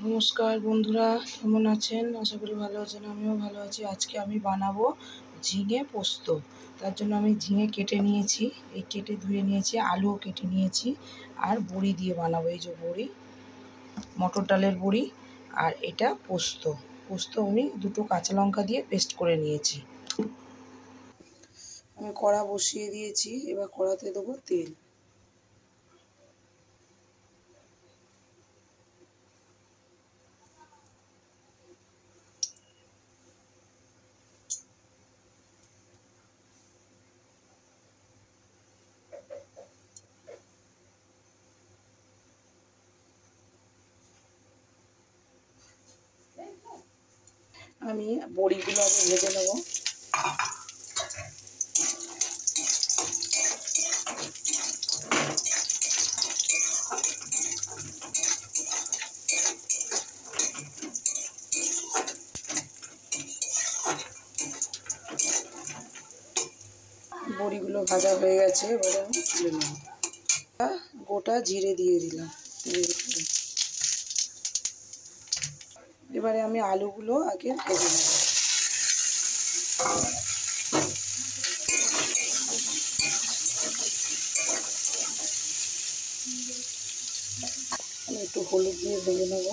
নমস্কার বন্ধুরা, কেমন আছেন? আশা করি ভালো আছেন। আমিও ভালো আছি। আজকে আমি বানাবো ঝিঙে পোস্ত। তার জন্য আমি ঝিঙে কেটে নিয়েছি, এই কেটে ধুয়ে নিয়েছি, আলুও কেটে নিয়েছি, আর বড়ি দিয়ে বানাবো। এই যে বড়ি, মটর ডালের বড়ি, আর এটা পোস্ত। পোস্ত আমি দুটো কাঁচা লঙ্কা দিয়ে পেস্ট করে নিয়েছি। আমি কড়া বসিয়ে দিয়েছি, এবার কড়াতে দেবো তেল। আমি বড়িগুলো আগে ভেজে নেব। বড়িগুলো ভাজা হয়ে গেছে, এবারে আমি তুলে নেব। গোটা জিরে দিয়ে দিলাম। এবারে আমি আলুগুলো আগে ভেজে নেব। আমি একটু হলুদ দিয়ে ভেজে নেব।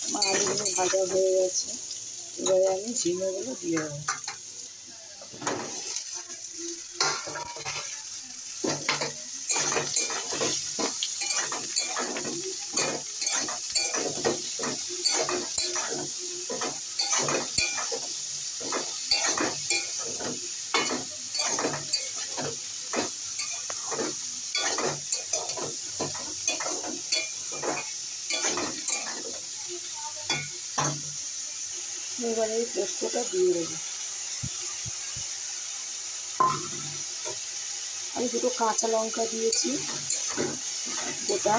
আমার আলুগুলো ভাজা হয়ে গেছে, এবারে আমি ঝিঙেগুলো দিয়ে দেবো। এবারে এই পোস্তটা দিয়ে দেবো। আমি দুটো কাঁচা লঙ্কা দিয়েছি গোটা।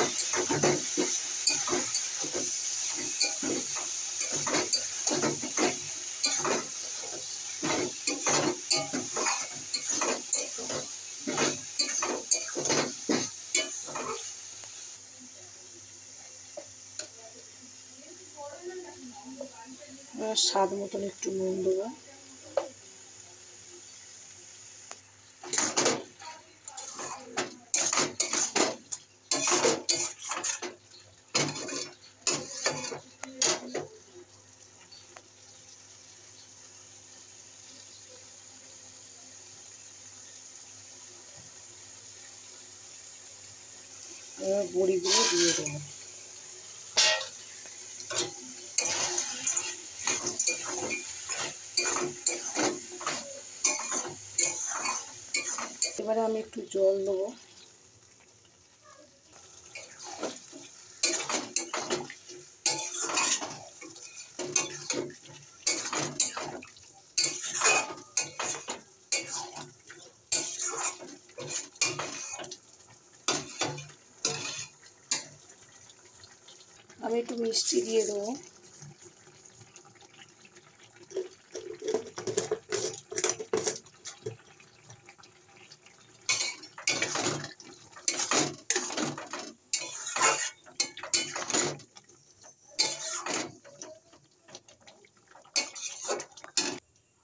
স্বাদ মতন একটু নুন দেবো। এবার বড়িগুলো দিয়ে দেবো। এবারে আমি একটু জল দেবো। আমি একটু মিষ্টি দিয়ে দেবো।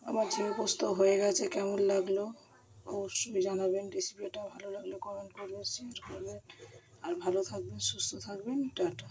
আমার ঝিঙে পোস্ত হয়ে গেছে। কেমন লাগলো অবশ্যই জানাবেন। রেসিপিটা ভালো লাগলে কমেন্ট করবেন, শেয়ার করবেন, আর ভালো থাকবেন, সুস্থ থাকবেন। টাটা।